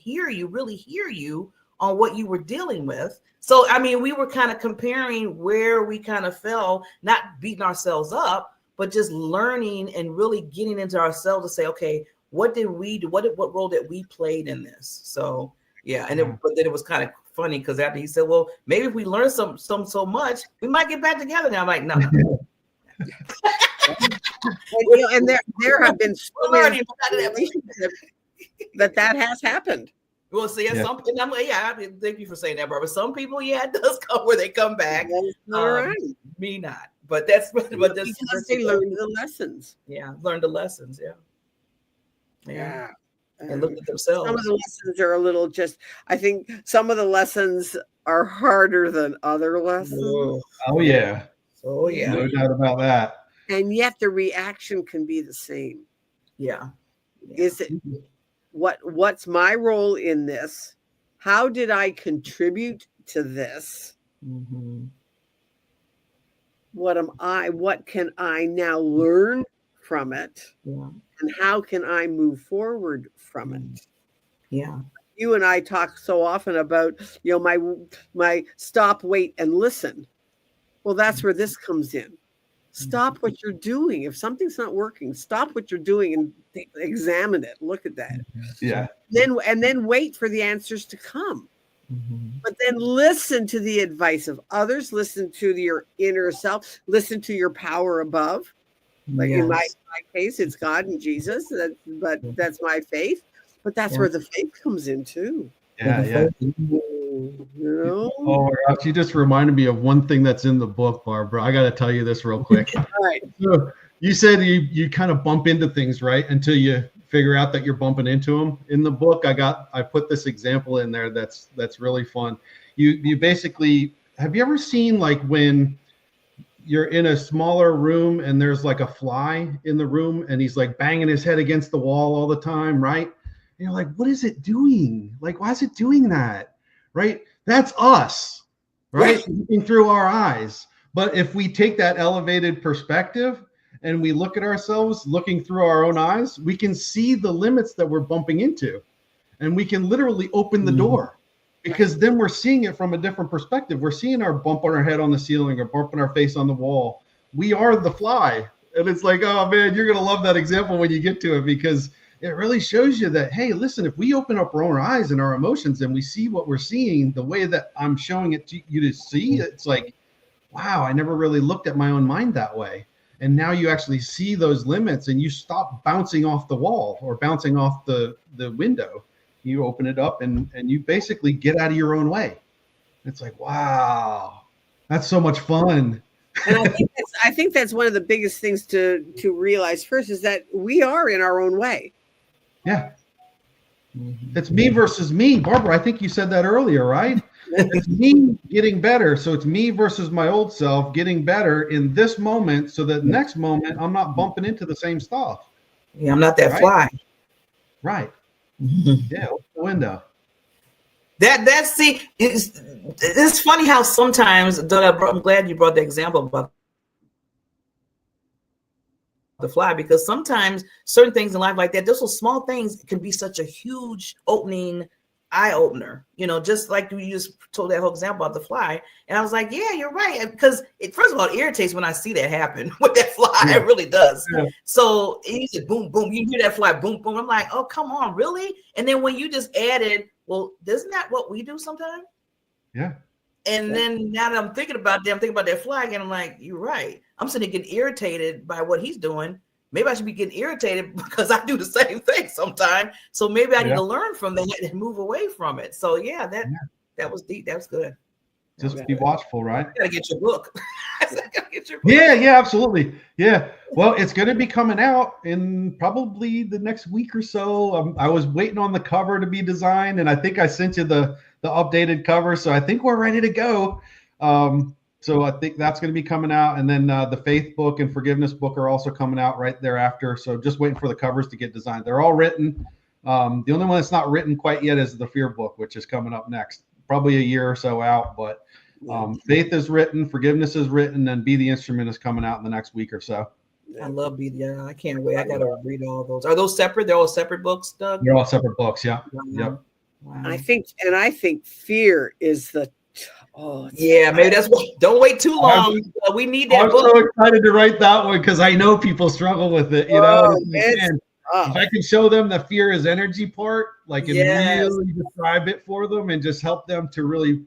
really hear you on what you were dealing with. So, I mean, we were kind of comparing where we kind of fell, not beating ourselves up, but just learning and really getting into ourselves to say, okay, what did we do? What role did we played in this? So, yeah. But then it was kind of funny because after he said, well, maybe if we learn some so much, we might get back together. Now I'm like, no. and there have been so many relationships that has happened. Well, see, thank you for saying that, Barbara. Some people, it does come where they come back. All right. Me not, but that's because they learned the lessons. Yeah, learned the lessons. Yeah. And look at themselves. Some of the lessons are a little I think some of the lessons are harder than other lessons. Oh yeah. Oh yeah. No doubt about that. And yet the reaction can be the same. Yeah. Is it what's my role in this? How did I contribute to this? Mm-hmm. What can I now learn from it? Yeah. And how can I move forward from it? Yeah. You and I talk so often about, my stop, wait, and listen. Well, that's where this comes in. Stop what you're doing. If something's not working, stop what you're doing and examine it. Look at that. Yeah. Then wait for the answers to come. Mm-hmm. But then listen to the advice of others. Listen to your inner self. Listen to your power above. Like in my Yes. case, it's God and Jesus. But that's my faith. But that's where the faith comes in too. Yeah. You know? Oh my gosh, you just reminded me of one thing that's in the book, Barbara. I got to tell you this real quick. All right. So you said you kind of bump into things, right? Until you figure out that you're bumping into them. In the book, I put this example in there that's really fun. You basically, have you ever seen like when you're in a smaller room and there's like a fly in the room and he's like banging his head against the wall all the time, right? And you're like, what is it doing? Like, why is it doing that? Right? That's us, right? Looking through our eyes. But if we take that elevated perspective and we look at ourselves looking through our own eyes, we can see the limits that we're bumping into. And we can literally open the door, because then we're seeing it from a different perspective. We're seeing our bump on our head on the ceiling or bumping our face on the wall. We are the fly. And it's like, oh man, you're going to love that example when you get to it, because it really shows you that, hey, listen, if we open up our own eyes and our emotions and we see what we're seeing the way that I'm showing it to you to see, it's like, wow, I never really looked at my own mind that way. And now you actually see those limits and you stop bouncing off the wall or bouncing off the window. You open it up and you basically get out of your own way. It's like, wow, that's so much fun. And I think that's one of the biggest things to realize first, is that we are in our own way. Yeah. It's me versus me. Barbara, I think you said that earlier, right? It's me getting better. So it's me versus my old self getting better in this moment, so that next moment I'm not bumping into the same stuff. Yeah, I'm not that right? fly. Right. Yeah, open the window. See, it's funny how sometimes, Doug, I'm glad you brought the example about the fly, because sometimes certain things in life like that, those little small things can be such a huge eye opener, just like you just told that whole example about the fly. And I was like, yeah, you're right. Because first of all, it irritates when I see that happen with that fly. Yeah. It really does. Yeah. So you said boom, boom, you hear that fly, boom, boom. I'm like, oh, come on, really? And then when you just added, well, isn't that what we do sometimes? Yeah. And then now that I'm thinking about that fly again, I'm like, you're right. I'm sitting there getting irritated by what he's doing. Maybe I should be getting irritated because I do the same thing sometimes. So maybe I need to learn from that and move away from it. So that was deep. That was good. Just be watchful, right? I gotta get your book. Yeah, absolutely. Yeah. Well, it's going to be coming out in probably the next week or so. I was waiting on the cover to be designed, and I think I sent you the updated cover. So I think we're ready to go. So I think that's going to be coming out. And then the faith book and forgiveness book are also coming out right thereafter. So just waiting for the covers to get designed. They're all written. The only one that's not written quite yet is the fear book, which is coming up next, probably a year or so out. But faith is written, forgiveness is written, and Be the Instrument is coming out in the next week or so. I love I can't wait. I got to read all those. Are those separate? They're all separate books, Doug? They're all separate books, yeah. Wow. Yep. Wow. I think fear is the maybe that's why. Don't wait too long. We need that book. I'm so excited to write that one because I know people struggle with it. If I can show them the fear is energy part, like and really describe it for them and just help them to really,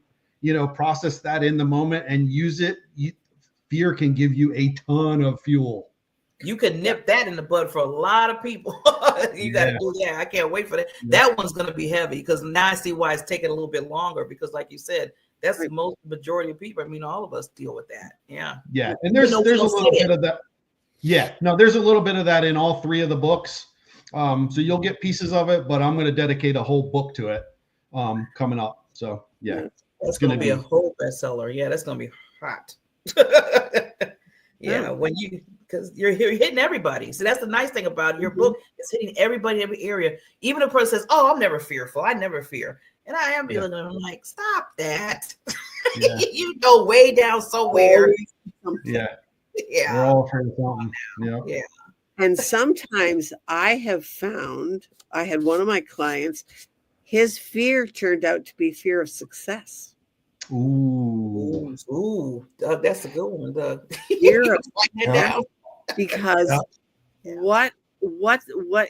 process that in the moment and use it. Fear can give you a ton of fuel. You could nip that in the bud for a lot of people. You got to do that. I can't wait for that. That one's going to be heavy because now I see why it's taking a little bit longer, because like you said, that's the majority of people. I mean, all of us deal with that. Yeah. Yeah. And there's a little bit of that. Yeah. No, there's a little bit of that in all three of the books. So you'll get pieces of it, but I'm going to dedicate a whole book to it coming up. So yeah. That's going to be a whole bestseller. Yeah. That's going to be hot. Because you're hitting everybody. So that's the nice thing about your book. It's hitting everybody in every area. Even a person says, oh, I'm never fearful. I never fear. And I am feeling I'm like, stop that. You go way down somewhere. Yeah. We're all afraid of something. Yeah. And sometimes I have found, I had one of my clients, his fear turned out to be fear of success. Ooh, Doug, that's a good one, Doug. Fear of because what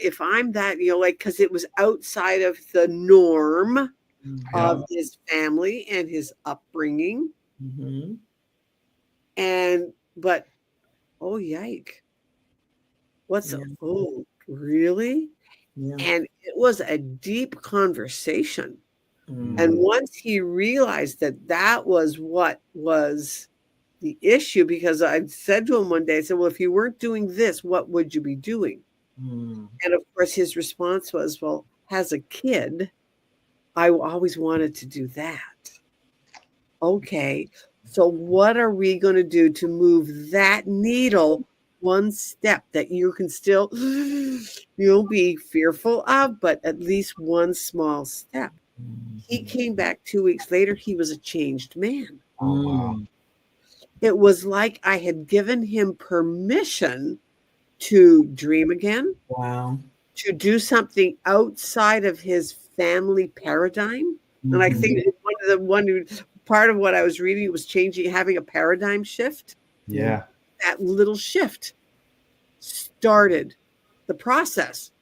if I'm that, because it was outside of the norm of his family and his upbringing. Mm-hmm. But oh yike. What's Yeah. oh, really? Yeah. And it was a deep conversation. Mm. And once he realized that that was what was the issue, because I said to him one day, I said, well, if you weren't doing this, what would you be doing? Mm. And of course, his response was, well, as a kid, I always wanted to do that. Okay, so what are we going to do to move that needle one step that you can still, be fearful of, but at least one small step? He came back 2 weeks later. He was a changed man. Oh, wow. It was like I had given him permission to dream again, Wow. to do something outside of his family paradigm. And I think part of what I was reading was having a paradigm shift. Yeah. That little shift started the process.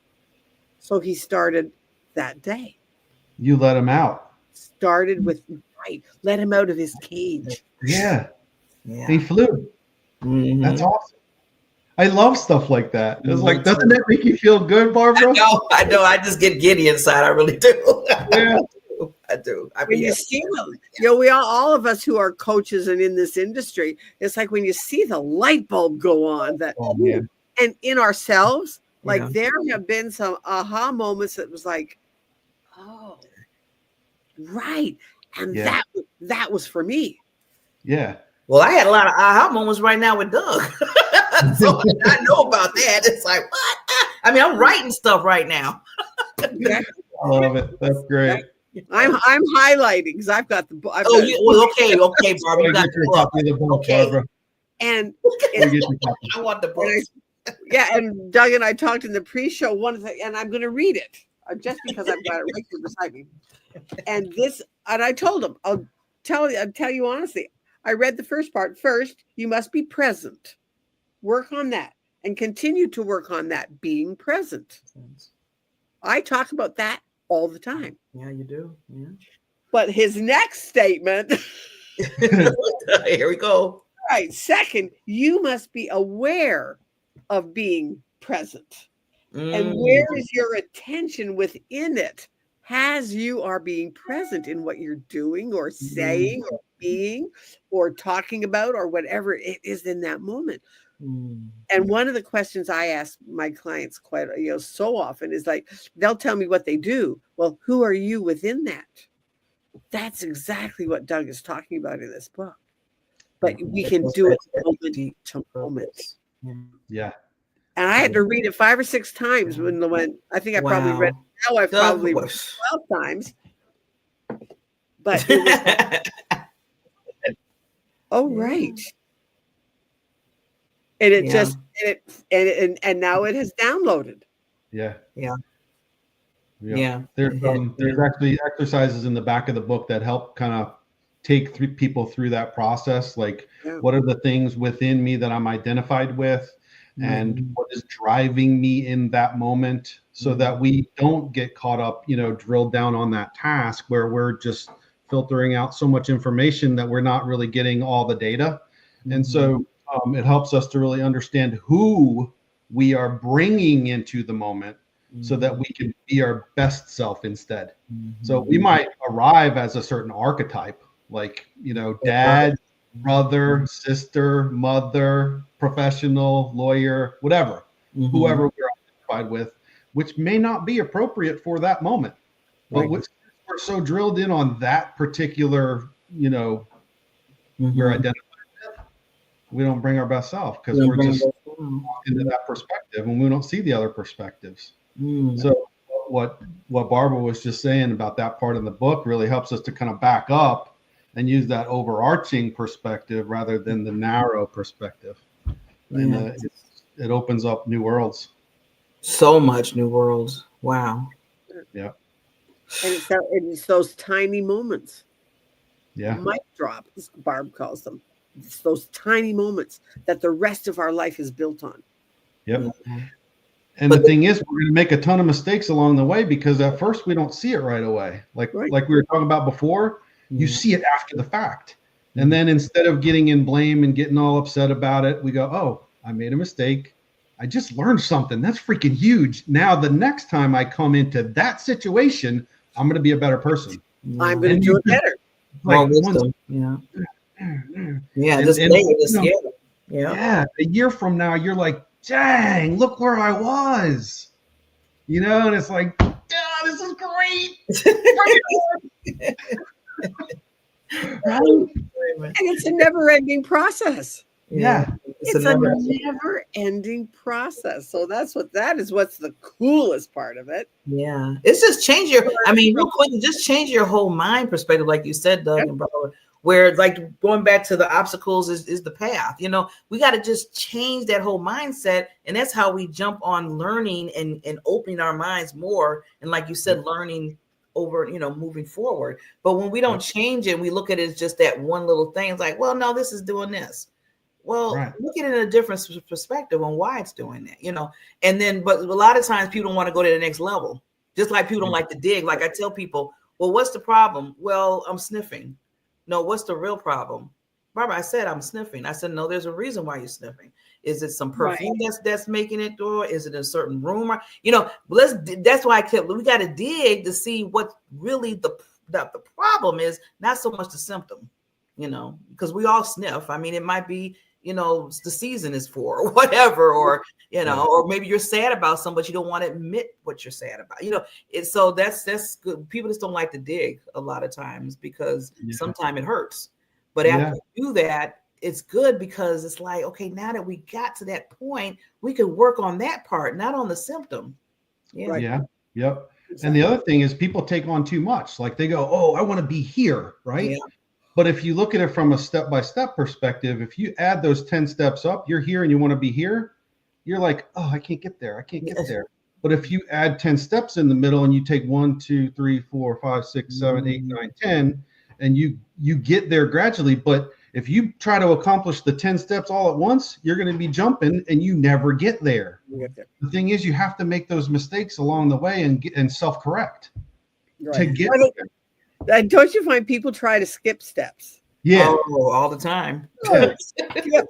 So he started that day. You let him out. Started with, let him out of his cage. Yeah. Yeah. He flew. Mhm. That's awesome. I love stuff like that. It's Me like, doesn't too. that make you feel good, Barbara? I know. I just get giddy inside. I really do. Yeah. I do. When you see them, we all of us who are coaches and in this industry, it's like when you see the light bulb go on, that, Oh, man. and in ourselves, like Yeah. there have been some aha moments that was like, oh, right. And Yeah. that was for me. Yeah. Well, I had a lot of aha moments right now with Doug. So I know about that. It's like, what? I mean, I'm writing stuff right now. Okay. I love it. That's great. I'm highlighting because I've got the book. Okay, Barbara. You got Get your the book. copy of the book, Okay. Barbara. And Get your copy. I want the book. and Doug and I talked in the pre-show and I'm going to read it just because I've got it right here beside me. And I told him, I'll tell you honestly, I read the first part. First, you must be present. Work on that and continue to work on that, being present. I talk about that all the time. Yeah, you do. Yeah. But his next statement. Here we go. Right. Second, you must be aware of being present. And where is your attention within it as you are being present in what you're doing or saying or being or talking about or whatever it is in that moment. And one of the questions I ask my clients quite, so often is like, they'll tell me what they do. Well, who are you within that? That's exactly what Doug is talking about in this book. But we can do it moment to moment. Yeah. And I had to read it 5 or 6 times when I think I probably read it. Now I've probably read it 12 times. But it was right. And it just and now it has downloaded. Yeah. Yeah. There's actually exercises in the back of the book that help kind of take people through that process. Like, what are the things within me that I'm identified with, and what is driving me in that moment, so that we don't get caught up, drilled down on that task where we're just filtering out so much information that we're not really getting all the data. And so it helps us to really understand who we are bringing into the moment, so that we can be our best self instead. So we might arrive as a certain archetype, like, dad, brother, sister, mother, professional, lawyer, whatever, whoever we're identified with, which may not be appropriate for that moment. But we're so drilled in on that particular, we're identified with, we don't bring our best self because we're just into that perspective and we don't see the other perspectives. So what Barbara was just saying about that part in the book really helps us to kind of back up and use that overarching perspective rather than the narrow perspective. And it opens up new worlds. So much new worlds. Wow. Yeah. And it's those tiny moments. Yeah. Mic drop, as Barb calls them. It's those tiny moments that the rest of our life is built on. Yep. And the thing is, we're going to make a ton of mistakes along the way because at first we don't see it right away. Like we were talking about before, you see it after the fact. And then instead of getting in blame and getting all upset about it, we go, oh, I made a mistake. I just learned something. That's freaking huge. Now, the next time I come into that situation, I'm going to be a better person. I'm going to do it better. Like wisdom. Yeah. Just yeah. A year from now, you're like, dang, look where I was. And it's like, this is great. Right? And it's a never-ending process. Yeah. It's a never-ending process. So what's the coolest part of it. Yeah. It's just real quick, just change your whole mind perspective, like you said, Doug and Barbara, where like going back to the obstacles is the path. We got to just change that whole mindset. And that's how we jump on learning and opening our minds more. And like you said, learning over, moving forward. But when we don't change it, we look at it as just that one little thing. It's like, well, no, this is doing this. Well, look at it in a different perspective on why it's doing that, and then, but a lot of times people don't want to go to the next level. Just like people don't like to dig. Like I tell people, well, what's the problem? Well, I'm sniffing. No, what's the real problem? Barbara, I said, I'm sniffing. I said, no, there's a reason why you're sniffing. Is it some perfume that's making it, or is it a certain room? That's why we got to dig to see what really the problem is, not so much the symptom, because we all sniff. I mean, it might be, the season is for, or whatever, or, or maybe you're sad about something, but you don't want to admit what you're sad about, so that's good. People just don't like to dig a lot of times because sometimes it hurts. But after you do that, it's good because it's like, okay, now that we got to that point, we can work on that part, not on the symptom. Yeah. Yeah. Yep. Exactly. And the other thing is people take on too much. Like they go, oh, I want to be here. Right. Yeah. But if you look at it from a step-by-step perspective, if you add those 10 steps up, you're here and you want to be here, you're like, oh, I can't get there. I can't get there. But if you add 10 steps in the middle and you take 1, 2, 3, 4, 5, 6, 7, 8, 9, 10, and you get there gradually. But if you try to accomplish the 10 steps all at once, you're going to be jumping and you never get there. The thing is, you have to make those mistakes along the way and self-correct to get there. Don't you find people try to skip steps? Yeah. Oh, all the time. Yeah. You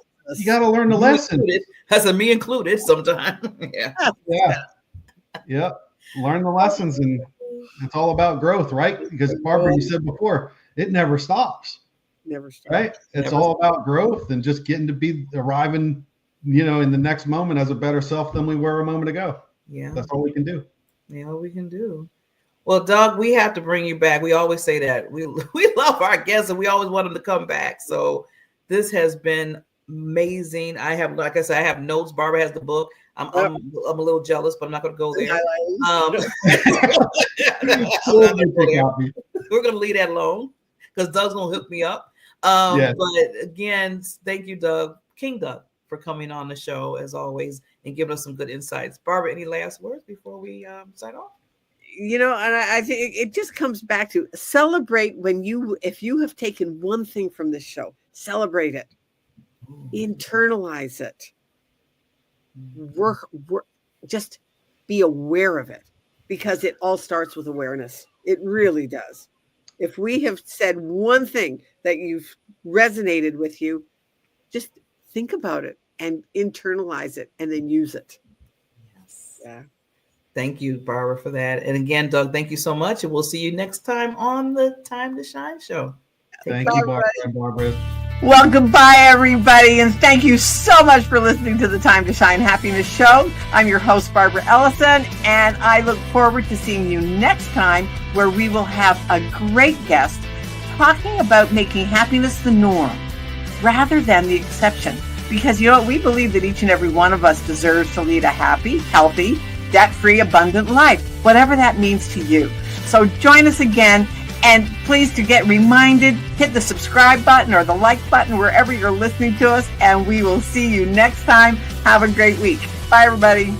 got to learn the lesson. That's me included sometimes. Yeah. Learn the lessons, and it's all about growth, right? Because Barbara, you said before, it never stops. Never stops. Right? It's all about growth and just getting to arriving, in the next moment as a better self than we were a moment ago. Yeah. That's all we can do. Yeah, all we can do. Well, Doug, we have to bring you back. We always say that. We love our guests and we always want them to come back. So this has been amazing. I have notes. Barbara has the book. I'm a little jealous, but I'm not going to go there. We're going to leave that alone because Doug's going to hook me up. But again, thank you, Doug, King Doug, for coming on the show as always and giving us some good insights. Barbara, any last words before we sign off? And I think it just comes back to celebrate if you have taken one thing from this show, celebrate it, internalize it, work, just be aware of it, because it all starts with awareness. It really does. If we have said one thing that you've resonated with you, just think about it and internalize it and then use it. Yes. Yeah. Thank you, Barbara, for that. And again, Doug, thank you so much. And we'll see you next time on the Time to Shine show. Thank you, Barbara. Well, goodbye, everybody. And thank you so much for listening to the Time to Shine Happiness Show. I'm your host, Barbara Ellison, and I look forward to seeing you next time, where we will have a great guest talking about making happiness the norm rather than the exception. Because, we believe that each and every one of us deserves to lead a happy, healthy, debt-free, abundant life, whatever that means to you. So join us again, and please to get reminded, hit the subscribe button or the like button wherever you're listening to us, and we will see you next time. Have a great week. Bye, everybody.